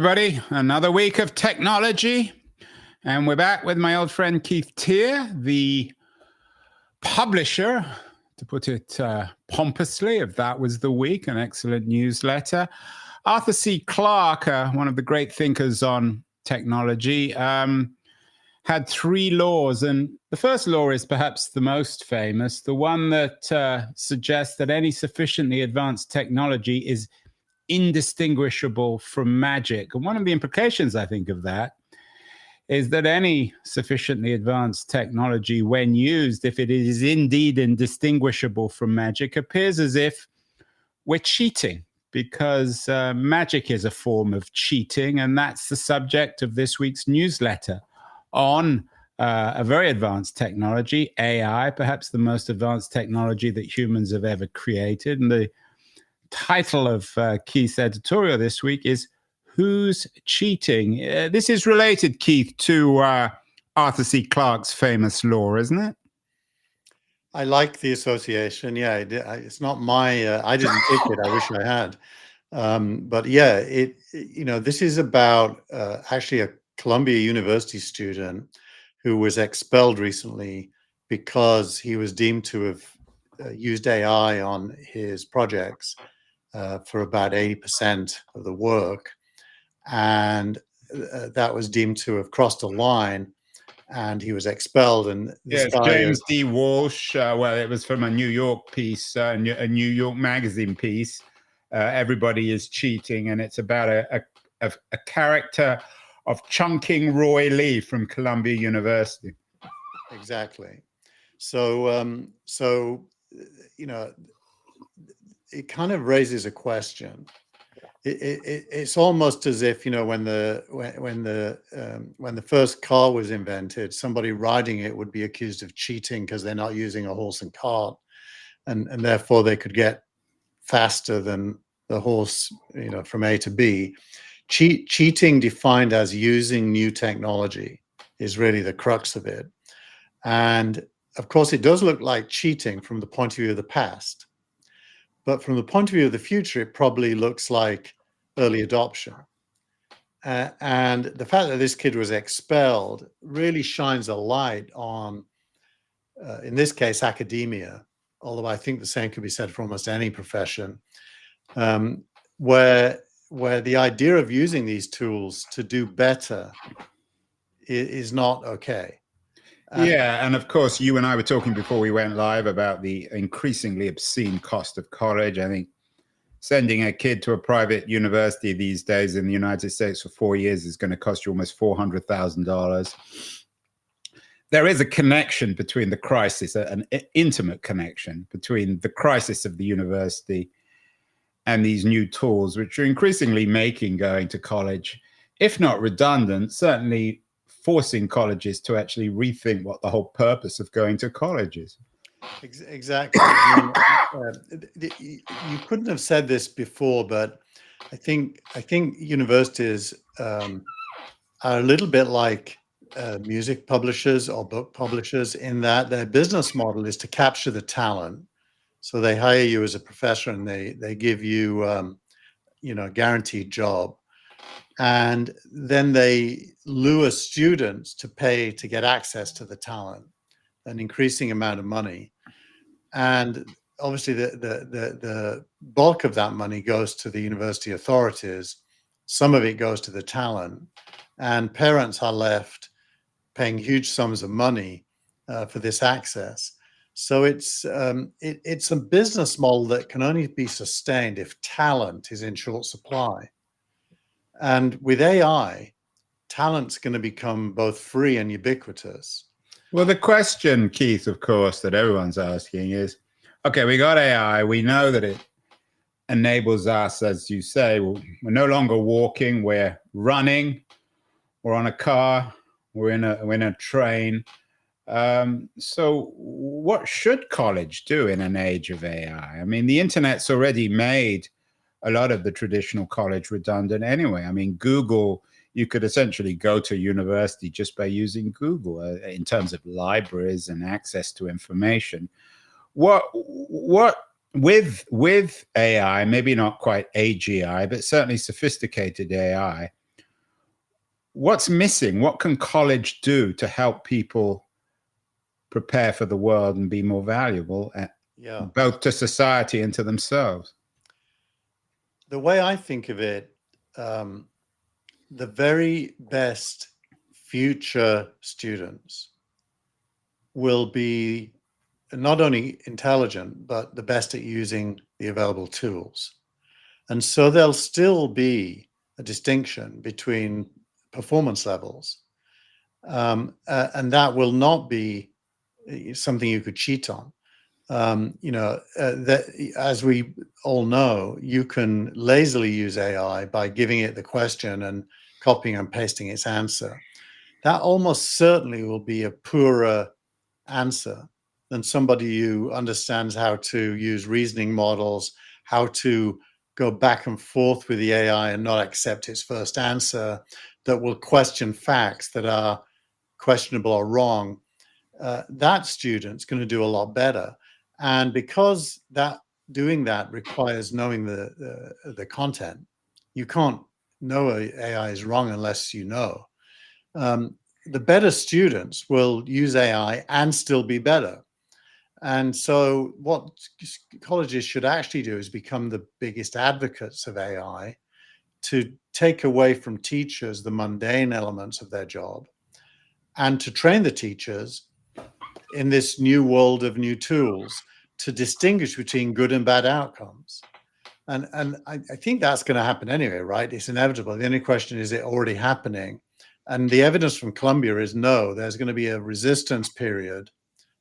everybody. Another week of technology. And we're back with my old friend Keith Teare, the publisher, to put it pompously, if that was the week, an excellent newsletter. Arthur C. Clarke, one of the great thinkers on technology, had three laws. And the first law is perhaps the most famous, the one that suggests that any sufficiently advanced technology is indistinguishable from magic. And one of the implications, I think, of that is that any sufficiently advanced technology, when used, if it is indeed indistinguishable from magic, appears as if we're cheating, because magic is a form of cheating. And that's the subject of this week's newsletter on a very advanced technology, AI, perhaps the most advanced technology that humans have ever created. And the title of Keith's editorial this week is Who's Cheating? This is related, Keith, to Arthur C. Clarke's famous law, isn't it? I like the association. Yeah, it's not my, I didn't pick it. I wish I had. But yeah, this is about actually a Columbia University student who was expelled recently because he was deemed to have used AI on his projects for about 80% of the work. And that was deemed to have crossed a line, and he was expelled. And this guy, James D. Walsh, well, it was from a New York piece, a New York Magazine piece. Everybody is cheating, and it's about a character of Chungking Roy Lee from Columbia University. Exactly. So, it kind of raises a question. It's almost as if, when the first car was invented, somebody riding it would be accused of cheating because they're not using a horse and cart, and therefore they could get faster than the horse, from A to B. Cheating defined as using new technology is really the crux of it. And of course, it does look like cheating from the point of view of the past. But from the point of view of the future, it probably looks like early adoption. And the fact that this kid was expelled really shines a light on, in this case, academia, although I think the same could be said for almost any profession, where the idea of using these tools to do better is not okay. Yeah, and of course, you and I were talking before we went live about the increasingly obscene cost of college. I think sending a kid to a private university these days in the United States for 4 years is going to cost you almost $400,000. There is a connection between the crisis, an intimate connection between the crisis of the university and these new tools, which are increasingly making going to college, if not redundant, certainly forcing colleges to actually rethink what the whole purpose of going to college is. Exactly. You couldn't have said this before, but I think universities are a little bit like music publishers or book publishers, in that their business model is to capture the talent. So they hire you as a professor, and they give you a guaranteed job. And then they lure students to pay to get access to the talent, an increasing amount of money. And obviously the bulk of that money goes to the university authorities. Some of it goes to the talent, and parents are left paying huge sums of money for this access. So it's a business model that can only be sustained if talent is in short supply. And with AI, talent's going to become both free and ubiquitous. Well, the question, Keith, of course, that everyone's asking is, okay, we got AI. We know that it enables us, as you say, we're no longer walking, we're running, we're on a car, we're in a train. So what should college do in an age of AI? I mean, the internet's already made a lot of the traditional college redundant anyway. I mean, Google, you could essentially go to university just by using Google in terms of libraries and access to information. What with AI, maybe not quite AGI, but certainly sophisticated AI, what's missing? What can college do to help people prepare for the world and be more valuable, both to society and to themselves? The way I think of it, the very best future students will be not only intelligent, but the best at using the available tools. And so there'll still be a distinction between performance levels. And that will not be something you could cheat on. That, as we all know, you can lazily use AI by giving it the question and copying and pasting its answer. That almost certainly will be a poorer answer than somebody who understands how to use reasoning models, how to go back and forth with the AI and not accept its first answer, that will question facts that are questionable or wrong. That student's going to do a lot better. And because doing that requires knowing the content, you can't know AI is wrong unless you know. The better students will use AI and still be better. And so what colleges should actually do is become the biggest advocates of AI, to take away from teachers the mundane elements of their job and to train the teachers in this new world of new tools to distinguish between good and bad outcomes. And I think that's going to happen anyway, right? It's inevitable. The only question is it already happening? And the evidence from Columbia is no, there's going to be a resistance period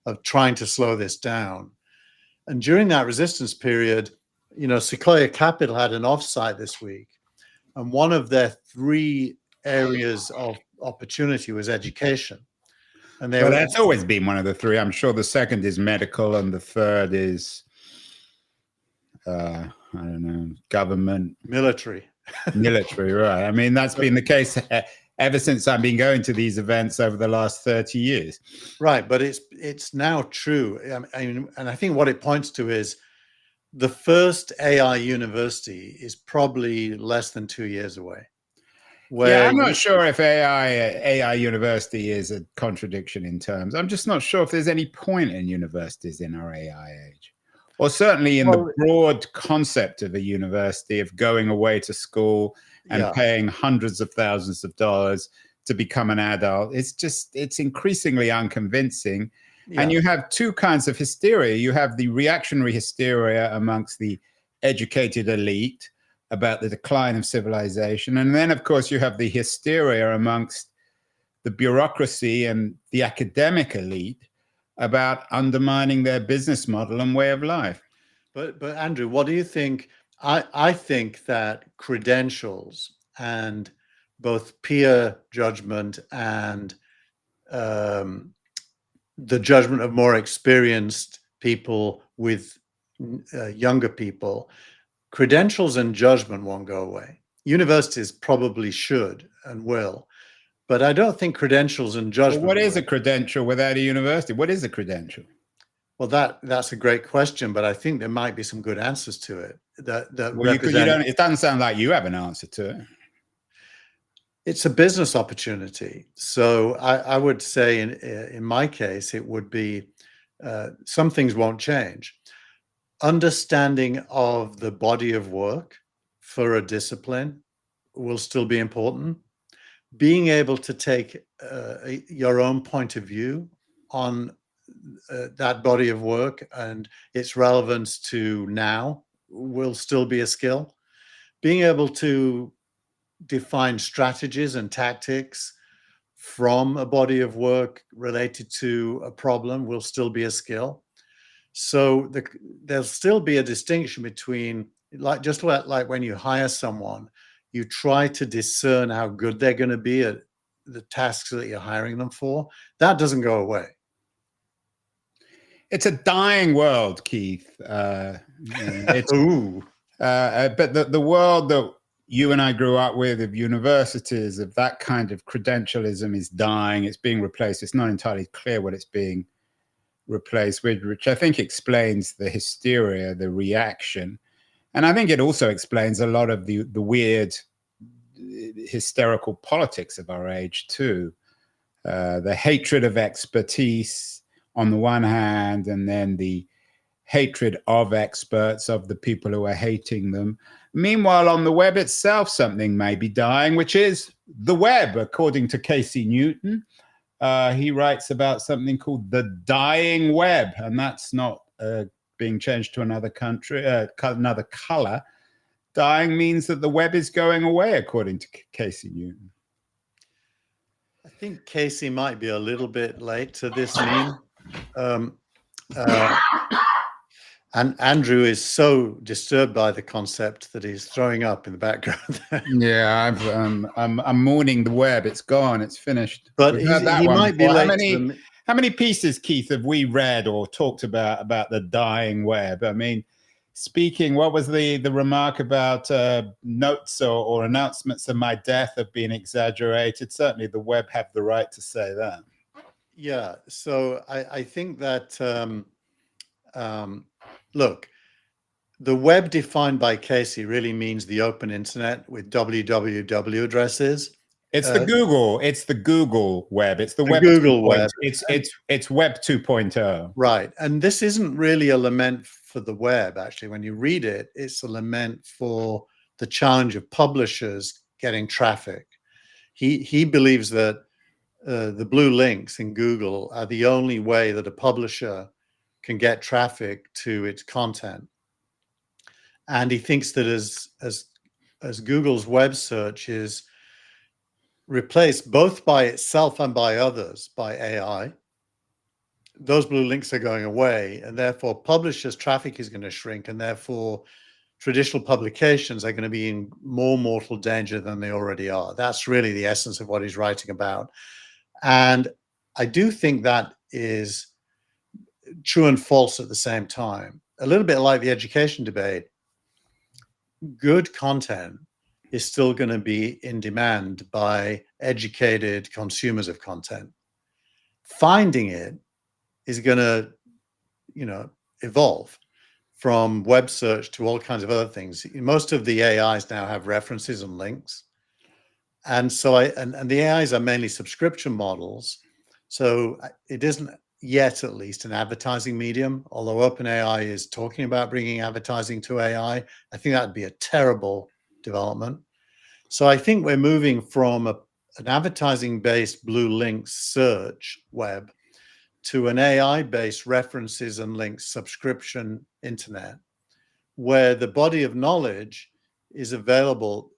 of trying to slow this down. And during that resistance period, Sequoia Capital had an offsite this week, and one of their 3 areas of opportunity was education. And that's always been one of the 3. I'm sure the second is medical, and the third is I don't know, government, military, right? I mean, that's been the case ever since I've been going to these events over the last 30 years. Right, but it's now true. I mean, and I think what it points to is the first AI university is probably less than 2 years away. Yeah, I'm not sure if AI university is a contradiction in terms. I'm just not sure if there's any point in universities in our AI age, or certainly in the broad concept of a university, of going away to school and paying hundreds of thousands of dollars to become an adult. It's increasingly unconvincing. Yeah. And you have 2 kinds of hysteria. You have the reactionary hysteria amongst the educated elite about the decline of civilization. And then, of course, you have the hysteria amongst the bureaucracy and the academic elite about undermining their business model and way of life. But Andrew, what do you think? I think that credentials and both peer judgment and the judgment of more experienced people with younger people, credentials and judgment won't go away. Universities probably should and will, but I don't think credentials and judgment. Well, what is a credential without a university? What is a credential? Well, that's a great question, but I think there might be some good answers to it. It doesn't sound like you have an answer to it. It's a business opportunity. So I would say in my case, it would be some things won't change. Understanding of the body of work for a discipline will still be important. Being able to take your own point of view on that body of work and its relevance to now will still be a skill. Being able to define strategies and tactics from a body of work related to a problem will still be a skill. So there'll still be a distinction between, just like when you hire someone, you try to discern how good they're going to be at the tasks that you're hiring them for. That doesn't go away. It's a dying world, Keith. Ooh. But the world that you and I grew up with, of universities, of that kind of credentialism, is dying. It's being replaced. It's not entirely clear what it's being replaced with, which I think explains the hysteria, the reaction. And I think it also explains a lot of the weird hysterical politics of our age too. The hatred of expertise on the one hand, and then the hatred of experts, of the people who are hating them. Meanwhile, on the web itself, something may be dying, which is the web, according to Casey Newton. He writes about something called the dying web, and that's not being changed to another country, another color. Dying means that the web is going away, according to Casey Newton. I think Casey might be a little bit late to this meme. And Andrew is so disturbed by the concept that he's throwing up in the background. Yeah, I'm mourning the web. It's gone. It's finished. But he might be late. How many pieces, Keith, have we read or talked about the dying web? I mean, what was the remark about notes or announcements of my death have been exaggerated? Certainly the web have the right to say that. Yeah, so I think that, look, the web defined by Casey really means the open internet with www addresses. It's the Google web. It's the web Google web. It's Web 2.0. Right. And this isn't really a lament for the web, actually. When you read it, it's a lament for the challenge of publishers getting traffic. He believes that the blue links in Google are the only way that a publisher can get traffic to its content. And he thinks that as Google's web search is replaced both by itself and by others by AI, those blue links are going away, and therefore publishers' traffic is going to shrink, and therefore traditional publications are going to be in more mortal danger than they already are. That's really the essence of what he's writing about. And I do think that is true and false at the same time. A little bit like the education debate, good content is still going to be in demand by educated consumers of content. Finding it is going to, evolve from web search to all kinds of other things. Most of the AIs now have references and links. And so and the AIs are mainly subscription models. So it isn't yet, at least, an advertising medium, although OpenAI is talking about bringing advertising to AI. I think that would be a terrible development. So I think we're moving from an advertising-based blue links search web to an AI-based references and links subscription internet, where the body of knowledge is available,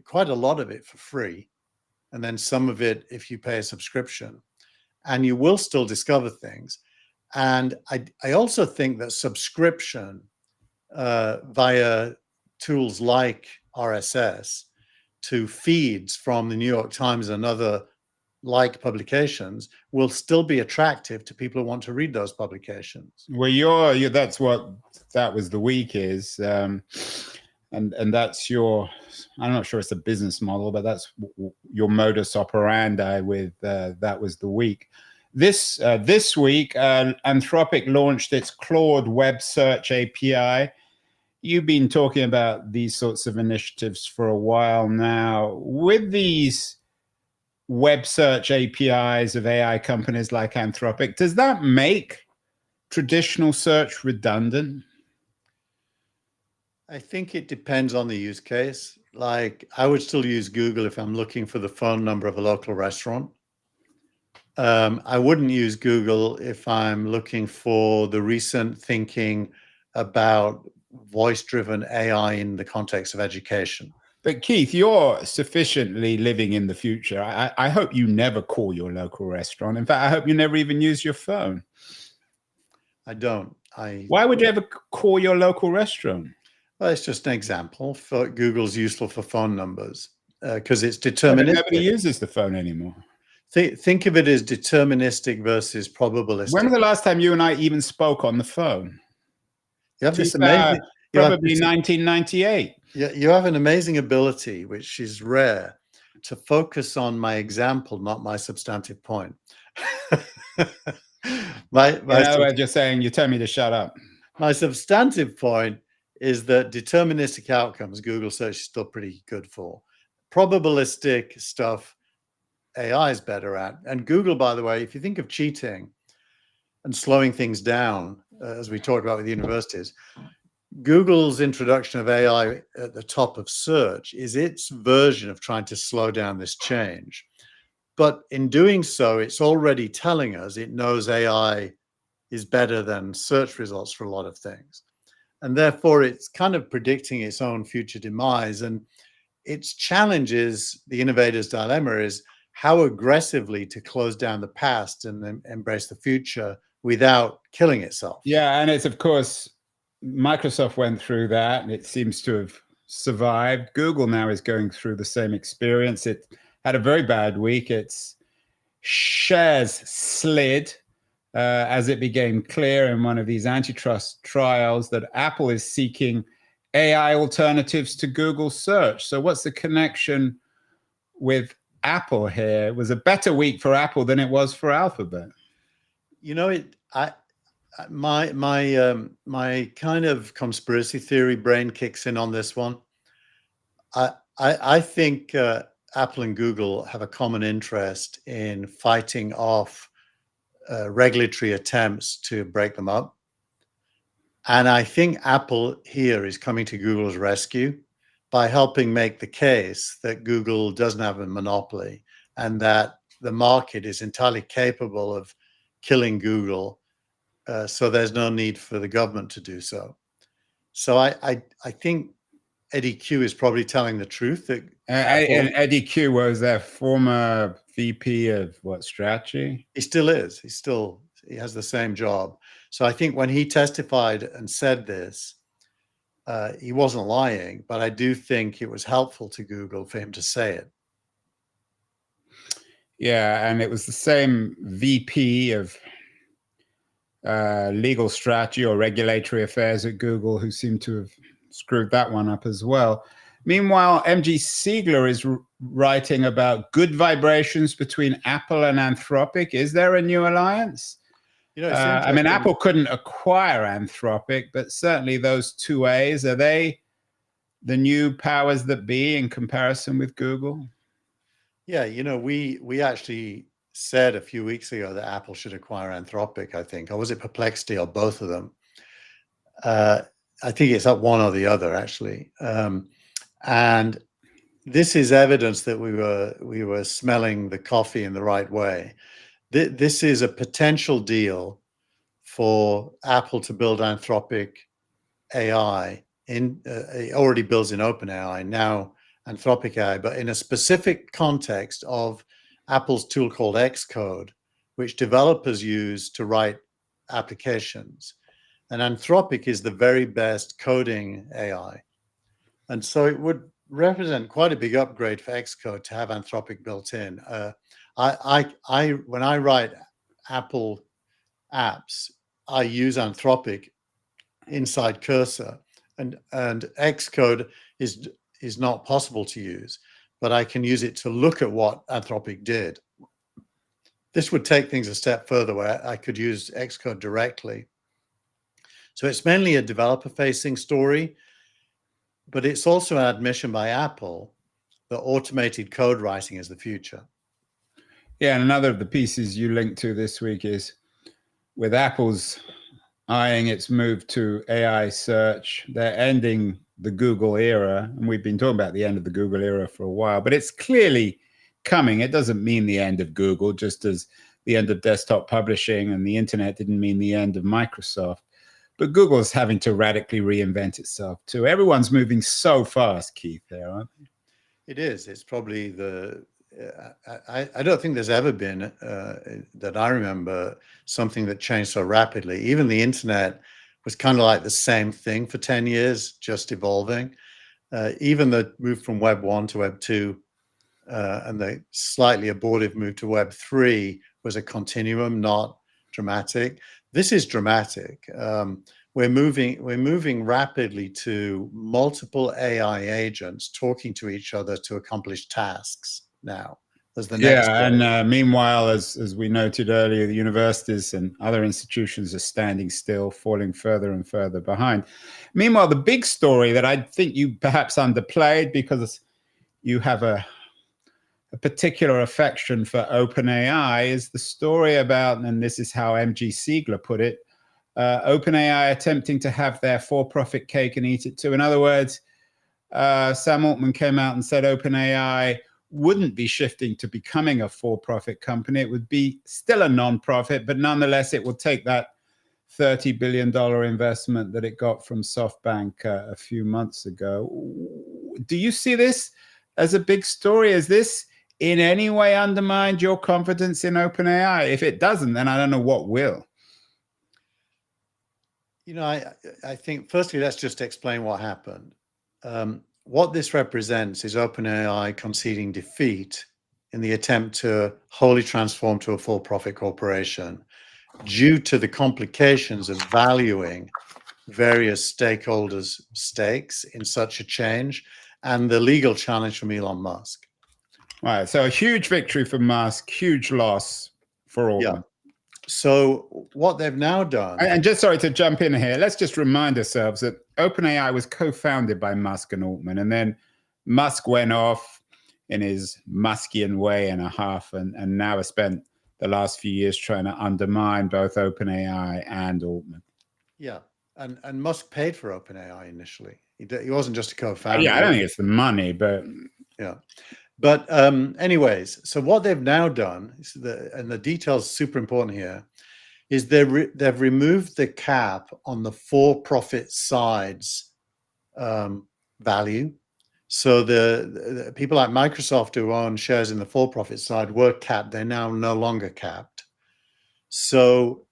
quite a lot of it for free, and then some of it if you pay a subscription. And you will still discover things. And I also think that subscription via tools like RSS to feeds from the New York Times and other like publications will still be attractive to people who want to read those publications. Well, that's what That Was the Week is. And that's I'm not sure it's a business model, but that's your modus operandi with That Was the Week. This week, Anthropic launched its Claude web search API. You've been talking about these sorts of initiatives for a while now. With these web search APIs of AI companies like Anthropic, does that make traditional search redundant? I think it depends on the use case. Like, I would still use Google if I'm looking for the phone number of a local restaurant. I wouldn't use Google if I'm looking for the recent thinking about voice-driven AI in the context of education. But Keith, you're sufficiently living in the future. I hope you never call your local restaurant. In fact, I hope you never even use your phone. I don't. Why would you ever call your local restaurant? Well, it's just an example. Google's useful for phone numbers because it's deterministic. Nobody uses the phone anymore. Think of it as deterministic versus probabilistic. When was the last time you and I even spoke on the phone? You have this amazing... Probably 1998. Yeah, you have an amazing ability, which is rare, to focus on my example, not my substantive point. You're saying you tell me to shut up. My substantive point is that deterministic outcomes Google search is still pretty good for. probabilistic stuff AI is better at. And Google, by the way, if you think of cheating and slowing things down, as we talked about with universities, Google's introduction of AI at the top of search is its version of trying to slow down this change. But in doing so, it's already telling us it knows AI is better than search results for a lot of things. And therefore, it's kind of predicting its own future demise. And its challenge is, the innovator's dilemma is how aggressively to close down the past and embrace the future without killing itself. Yeah, and it's, of course, Microsoft went through that, and it seems to have survived. Google now is going through the same experience. It had a very bad week. Its shares slid as it became clear in one of these antitrust trials that Apple is seeking AI alternatives to Google search. So what's the connection with Apple here? It was a better week for Apple than it was for Alphabet. You know, my kind of conspiracy theory brain kicks in on this one. I think Apple and Google have a common interest in fighting off regulatory attempts to break them up. And I think Apple here is coming to Google's rescue by helping make the case that Google doesn't have a monopoly and that the market is entirely capable of killing Google. So there's no need for the government to do so. So I think Eddie Q is probably telling the truth. That and Eddie Q was their former VP of what, strategy? He still is. He has the same job. So I think when he testified and said this, he wasn't lying, but I do think it was helpful to Google for him to say it. Yeah, and it was the same VP of legal strategy or regulatory affairs at Google who seemed to have screwed that one up as well. Meanwhile, MG Siegler is writing about good vibrations between Apple and Anthropic. Is there a new alliance? You know, I mean, Apple couldn't acquire Anthropic, but certainly those two A's, are they the new powers that be in comparison with Google? Yeah, you know, we actually said a few weeks ago that Apple should acquire Anthropic, I think. Or was it Perplexity or both of them? I think it's up one or the other, actually. And this is evidence that we were smelling the coffee in the right way. This is a potential deal for Apple to build Anthropic AI. It already builds in OpenAI, now Anthropic AI, but in a specific context of Apple's tool called Xcode, which developers use to write applications. And Anthropic is the very best coding AI. And so it would represent quite a big upgrade for Xcode to have Anthropic built in. When I write Apple apps, I use Anthropic inside Cursor, and Xcode is not possible to use, but I can use it to look at what Anthropic did. This would take things a step further where I could use Xcode directly. So it's mainly a developer-facing story, but it's also an admission by Apple that automated code writing is the future. Yeah, and another of the pieces you linked to this week is with Apple's eyeing its move to AI search, they're ending the Google era. And we've been talking about the end of the Google era for a while, but it's clearly coming. It doesn't mean the end of Google, just as the end of desktop publishing and the internet didn't mean the end of Microsoft. But Google is having to radically reinvent itself too. Everyone's moving so fast, Keith, there, aren't they? It is. It's probably I don't think there's ever been, that I remember, something that changed so rapidly. Even the internet was kind of like the same thing for 10 years, just evolving. Even the move from Web 1 to Web 2 and the slightly abortive move to Web 3 was a continuum, not dramatic. This is dramatic. We're moving rapidly to multiple AI agents talking to each other to accomplish tasks now. As the next and meanwhile, as we noted earlier, the universities and other institutions are standing still, falling further and further behind. Meanwhile, the big story that I think you perhaps underplayed because you have a particular affection for OpenAI is the story about, and this is how MG Siegler put it, OpenAI attempting to have their for-profit cake and eat it too. In other words, Sam Altman came out and said OpenAI wouldn't be shifting to becoming a for-profit company. It would be still a non-profit, but nonetheless, it will take that $30 billion investment that it got from SoftBank a few months ago. Do you see this as a big story? Is this in any way undermined your confidence in OpenAI? If it doesn't, then I don't know what will. You know, I think firstly, let's just explain what happened. What this represents is OpenAI conceding defeat in the attempt to wholly transform to a for-profit corporation due to the complications of valuing various stakeholders' stakes in such a change and the legal challenge from Elon Musk. Right. So a huge victory for Musk, huge loss for Altman. Yeah. So what they've now done... And just sorry to jump in here, let's just remind ourselves that OpenAI was co-founded by Musk and Altman, and then Musk went off in his Muskian way and a half, and now has spent the last few years trying to undermine both OpenAI and Altman. Yeah, and Musk paid for OpenAI initially. He wasn't just a co-founder. Yeah, I don't think it's the money, but... Yeah. But anyways, so what they've now done, and the details super important here, is they've removed the cap on the for-profit side's value. So the people like Microsoft who own shares in the for-profit side were capped. They're now no longer capped. So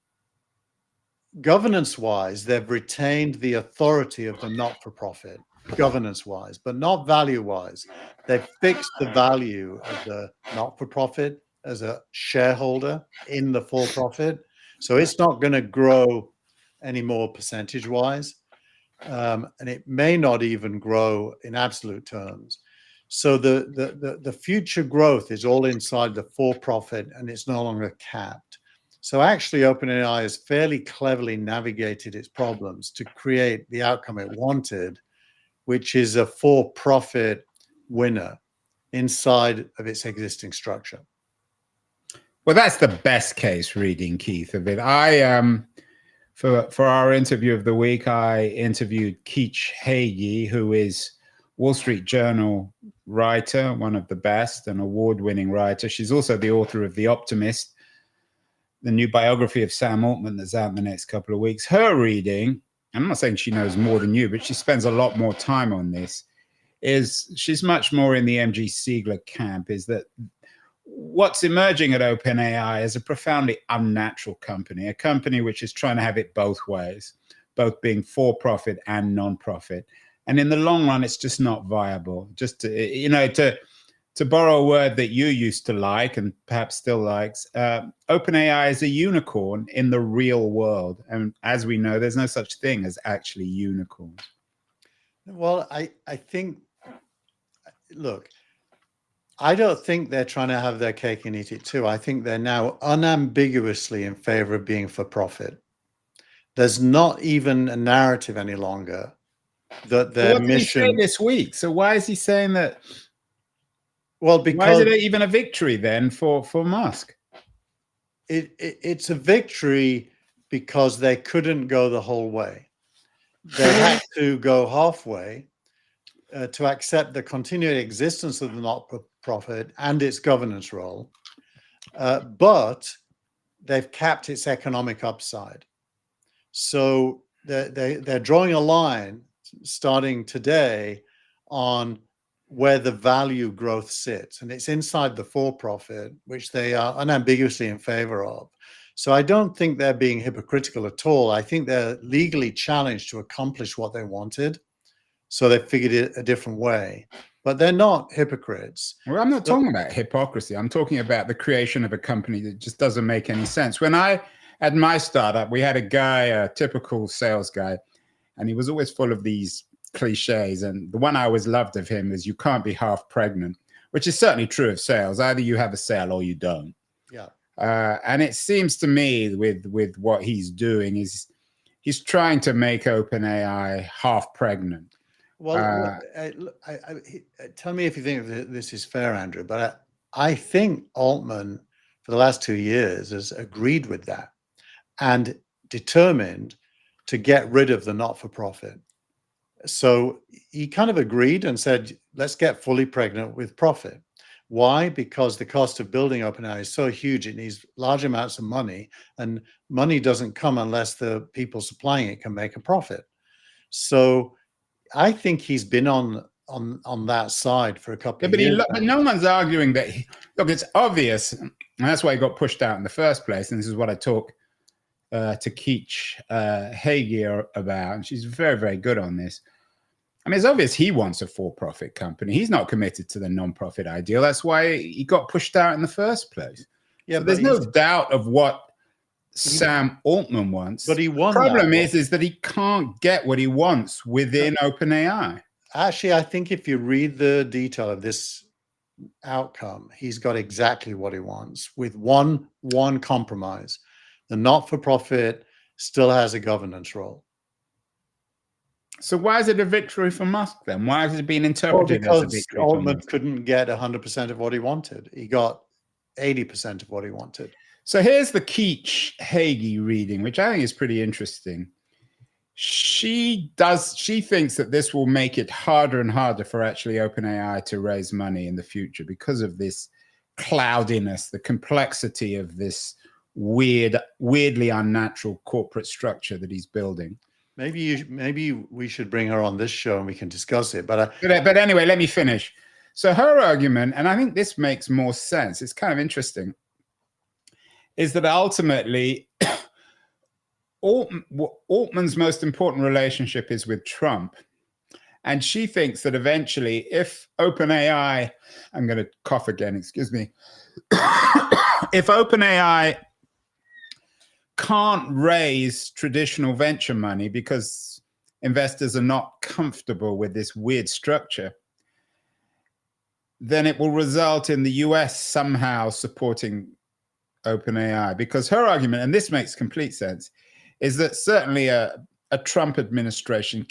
governance-wise, they've retained the authority of the not-for-profit, governance-wise, but not value-wise. They've fixed the value of the not-for-profit as a shareholder in the for-profit. So it's not going to grow anymore percentage-wise. And it may not even grow in absolute terms. So the future growth is all inside the for-profit, and it's no longer capped. So actually, OpenAI has fairly cleverly navigated its problems to create the outcome it wanted, which is a for-profit winner inside of its existing structure. Well, that's the best case reading, Keith, of it. For our interview of the week, I interviewed Keach Hagee, who is Wall Street Journal writer, one of the best, an award-winning writer. She's also the author of The Optimist, the new biography of Sam Altman that's out in the next couple of weeks. Her reading, I'm not saying she knows more than you, but she spends a lot more time on this, is she's much more in the MG Siegler camp, is that what's emerging at OpenAI is a profoundly unnatural company, a company which is trying to have it both ways, both being for-profit and non-profit. And in the long run, it's just not viable. Just to borrow a word that you used to like and perhaps still likes, OpenAI is a unicorn in the real world. And as we know, there's no such thing as actually unicorns. Well, I think, look, I don't think they're trying to have their cake and eat it too. I think they're now unambiguously in favor of being for profit. There's not even a narrative any longer that their mission... What did he say this week? So why is he saying that? Well, because... Why is it even a victory then for Musk? It's a victory because they couldn't go the whole way. They had to go halfway to accept the continued existence of the not-for-profit and its governance role, but they've capped its economic upside. So they're drawing a line starting today on where the value growth sits, and it's inside the for-profit, which they are unambiguously in favor of. So I don't think they're being hypocritical at all. I think they're legally challenged to accomplish what they wanted. So they figured it a different way, but they're not hypocrites. Well, I'm not talking about hypocrisy. I'm talking about the creation of a company that just doesn't make any sense. When I had my startup, we had a guy, a typical sales guy, and he was always full of these cliches. And the one I always loved of him is you can't be half pregnant, which is certainly true of sales. Either you have a sale or you don't. Yeah. And it seems to me with what he's doing is he's trying to make OpenAI half pregnant. Well, Uh, tell me if you think this is fair, Andrew. But I think Altman, for the last 2 years, has agreed with that and determined to get rid of the not-for-profit. So he kind of agreed and said, let's get fully pregnant with profit. Why? Because the cost of building OpenAI is so huge, it needs large amounts of money, and money doesn't come unless the people supplying it can make a profit. So I think he's been on that side for a couple yeah, of years but now. no one's arguing that. Look, it's obvious, and that's why he got pushed out in the first place. And this is what I talk to Keach Hagee about, and she's very, very good on this. I mean, it's obvious he wants a for-profit company. He's not committed to the non-profit ideal. That's why he got pushed out in the first place. Yeah, So but there's no doubt of what Sam Altman wants. But he won. Problem is that he can't get what he wants within OpenAI. Actually, I think if you read the detail of this outcome, he's got exactly what he wants, with one compromise. The not-for-profit still has a governance role. So why is it a victory for Musk then? Why is it being interpreted as a victory for Altman Musk? couldn't get 100% of what he wanted. He got 80% of what he wanted. So here's the Keach Hagee reading, which I think is pretty interesting. She thinks that this will make it harder and harder for actually OpenAI to raise money in the future because of this cloudiness, the complexity of this weirdly unnatural corporate structure that he's building. Maybe we should bring her on this show and we can discuss it. But anyway, let me finish. So her argument, and I think this makes more sense, it's kind of interesting, is that ultimately Altman's most important relationship is with Trump. And she thinks that eventually, if OpenAI, I'm going to cough again, excuse me, if OpenAI can't raise traditional venture money because investors are not comfortable with this weird structure, then it will result in the US somehow supporting OpenAI. Because her argument, and this makes complete sense, is that certainly a Trump administration,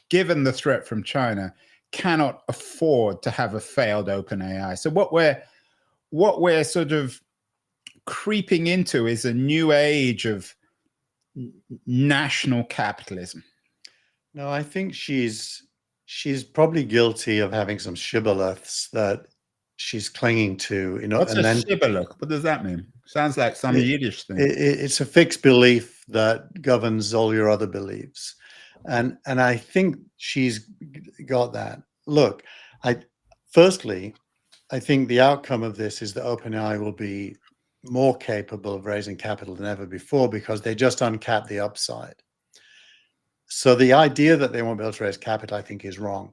given the threat from China, cannot afford to have a failed OpenAI. So what we're sort of creeping into is a new age of national capitalism. No, I think she's probably guilty of having some shibboleths that she's clinging to. What's a shibboleth? What does that mean? Sounds like some Yiddish thing. It's a fixed belief that governs all your other beliefs, and I think she's got that. Look, firstly, I think the outcome of this is that OpenAI will be more capable of raising capital than ever before because they just uncapped the upside. So the idea that they won't be able to raise capital, I think, is wrong.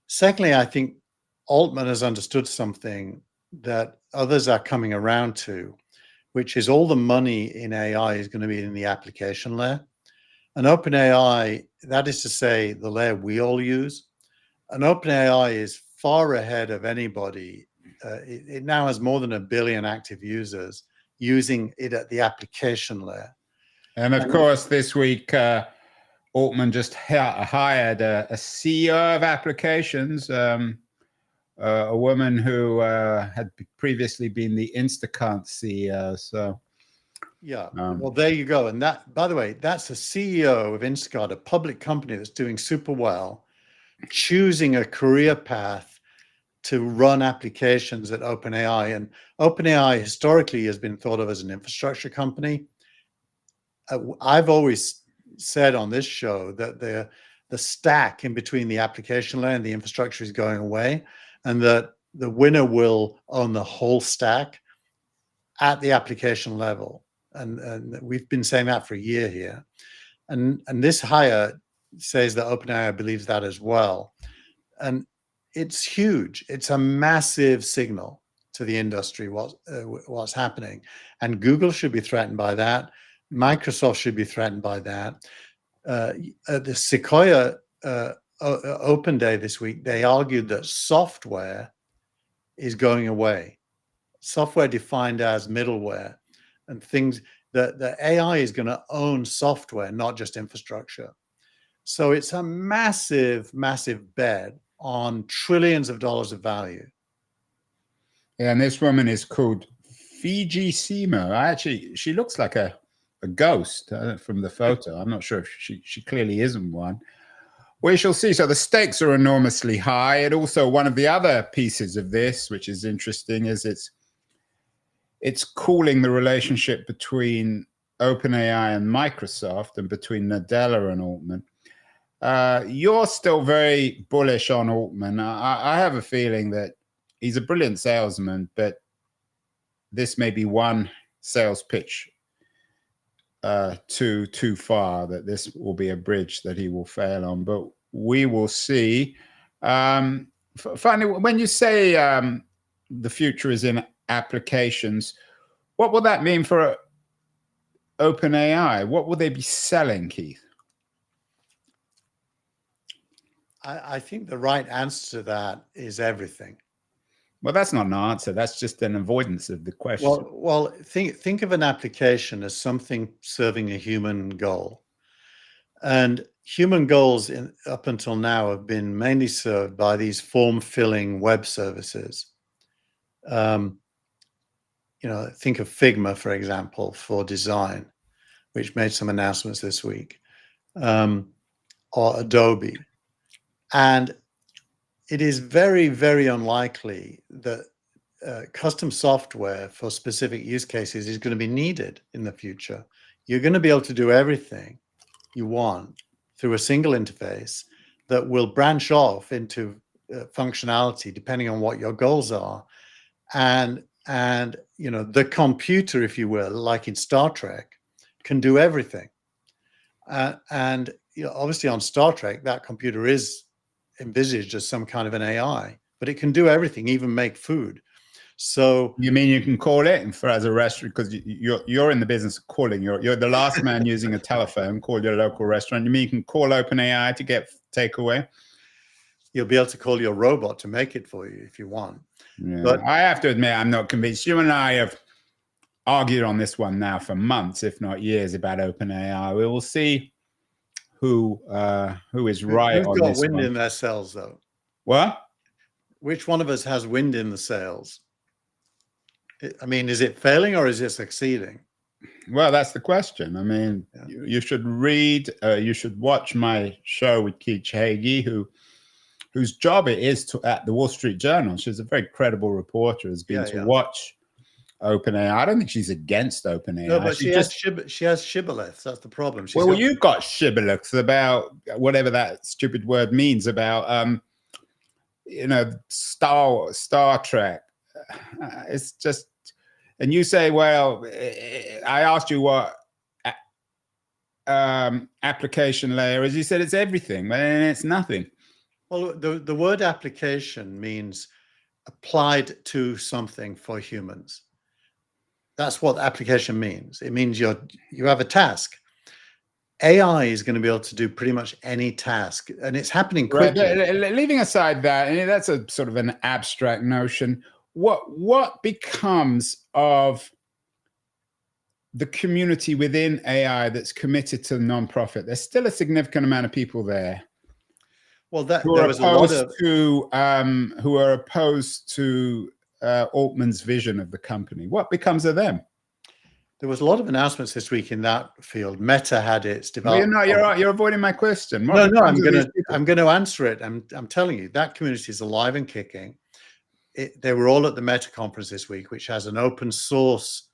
Secondly, I think Altman has understood something that others are coming around to, which is all the money in AI is going to be in the application layer. And OpenAI, that is to say, the layer we all use, and OpenAI is far ahead of anybody. It now has more than 1 billion active users using it at the application layer. And of course, this week, Altman just hired a CEO of applications, a woman who had previously been the Instacart CEO. So, yeah, well, there you go. And that, by the way, that's a CEO of Instacart, a public company that's doing super well, choosing a career path to run applications at OpenAI. And OpenAI historically has been thought of as an infrastructure company. I've always said on this show that the stack in between the application layer and the infrastructure is going away, and that the winner will own the whole stack at the application level. And we've been saying that for a year here. And this hire says that OpenAI believes that as well. And it's huge. It's a massive signal to the industry what's happening. And Google should be threatened by that. Microsoft should be threatened by that. At the Sequoia Open Day this week, they argued that software is going away. Software defined as middleware and things that the AI is going to own software, not just infrastructure. So it's a massive, massive bet on trillions of dollars of value. Yeah, and this woman is called Fiji Simo. She looks like a ghost from the photo. I'm not sure if she clearly isn't one. We shall see. So the stakes are enormously high. And also one of the other pieces of this, which is interesting, is it's cooling the relationship between OpenAI and Microsoft and between Nadella and Altman. You're still very bullish on Altman. I have a feeling that he's a brilliant salesman, but this may be one sales pitch too far, that this will be a bridge that he will fail on, but we will see. Finally, when you say the future is in applications, what will that mean for OpenAI? What will they be selling, Keith? I think the right answer to that is everything. Well, that's not an answer. That's just an avoidance of the question. Well, think of an application as something serving a human goal. And human goals up until now have been mainly served by these form-filling web services. Think of Figma, for example, for design, which made some announcements this week, or Adobe. And it is very, very unlikely that custom software for specific use cases is going to be needed in the future. You're going to be able to do everything you want through a single interface that will branch off into functionality depending on what your goals are. And the computer, if you will, like in Star Trek, can do everything. And obviously on Star Trek, that computer is envisaged as some kind of an AI, but it can do everything, even make food. So you mean you can call it for as a restaurant, because you're in the business of calling. You're the last man using a telephone. Call your local restaurant. You mean you can call OpenAI to get takeaway? You'll be able to call your robot to make it for you if you want. Yeah. But I have to admit, I'm not convinced. You and I have argued on this one now for months, if not years, about OpenAI. We will see who is right on got this wind one. in their sails, though? What? Which one of us has wind in the sails? I mean, is it failing or is it succeeding? Well, that's the question. I mean, you should read, you should watch my show with Keith Hagee, whose job it is at the Wall Street Journal. She's a very credible reporter, has been to watch OpenAI. I don't think she's against OpenAI. No, but she has shibboleths. That's the problem. You've got shibboleths about whatever that stupid word means about, Star Trek. It's just, and you say, well, I asked you what application layer is. You said it's everything, and it's nothing. Well, the word application means applied to something for humans. That's what application means. It means you have a task. AI is going to be able to do pretty much any task, and it's happening quickly. Right. Leaving aside that, and that's a sort of an abstract notion. What becomes of the community within AI that's committed to nonprofit? There's still a significant amount of people there. Well, who are opposed to Altman's vision of the company. What becomes of them? There was a lot of announcements this week in that field. Meta had its development. You're avoiding my question. No, I'm going to answer it. I'm telling you, that community is alive and kicking. They were all at the Meta conference this week, which has an open source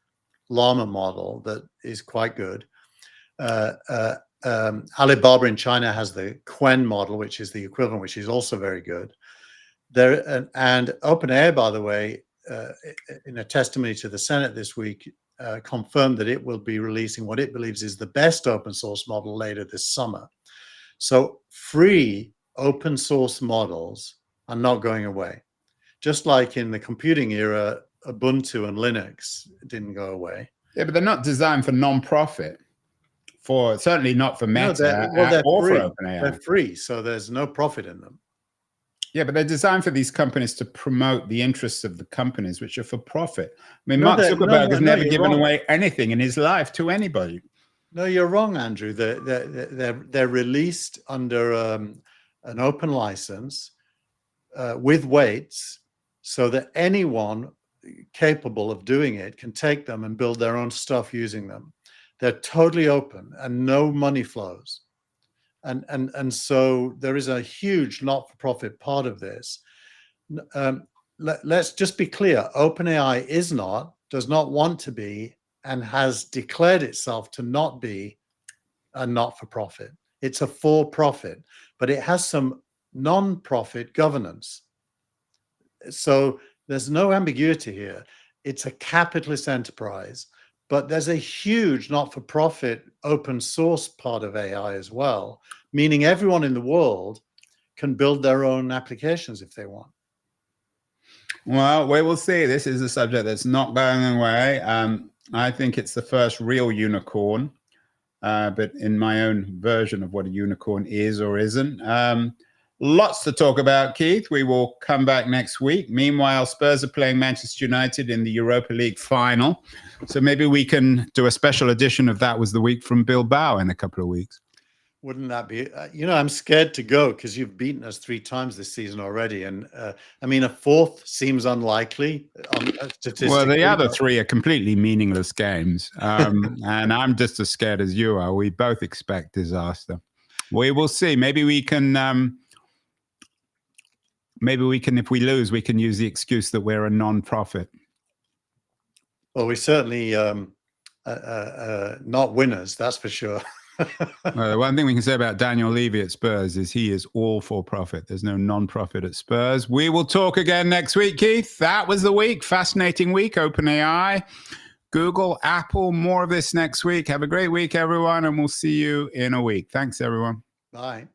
llama model that is quite good. Alibaba in China has the Qwen model, which is the equivalent, which is also very good. And OpenAI, by the way, in a testimony to the Senate this week, confirmed that it will be releasing what it believes is the best open source model later this summer. So free open source models are not going away. Just like in the computing era, Ubuntu and Linux didn't go away. Yeah, but they're not designed for non-profit. Certainly not for Meta or for OpenAI. They're free, so there's no profit in them. Yeah, but they're designed for these companies to promote the interests of the companies, which are for profit. I mean, Mark Zuckerberg has never given away anything in his life to anybody. No, you're wrong, Andrew. They're released under an open license with weights, so that anyone capable of doing it can take them and build their own stuff using them. They're totally open and no money flows. And so there is a huge not-for-profit part of this. Let's just be clear. OpenAI does not want to be, and has declared itself to not be a not-for-profit. It's a for-profit, but it has some non-profit governance. So there's no ambiguity here. It's a capitalist enterprise, but there's a huge not-for-profit open source part of AI as well, meaning everyone in the world can build their own applications if they want. Well, we will see. This is a subject that's not going away. I think it's the first real unicorn, but in my own version of what a unicorn is or isn't. Lots to talk about, Keith. We will come back next week. Meanwhile, Spurs are playing Manchester United in the Europa League final. So maybe we can do a special edition of That Was the Week from Bilbao in a couple of weeks. Wouldn't that be, I'm scared to go because you've beaten us 3 times this season already. And I mean, a 4th seems unlikely. Well, the other 3 are completely meaningless games. And I'm just as scared as you are. We both expect disaster. We will see. Maybe we can, if we lose, we can use the excuse that we're a non-profit. Well, we certainly not winners, that's for sure. The one thing we can say about Daniel Levy at Spurs is he is all for profit. There's no non-profit at Spurs. We will talk again next week, Keith. That was the week. Fascinating week. OpenAI, Google, Apple. More of this next week. Have a great week, everyone, and we'll see you in a week. Thanks, everyone. Bye.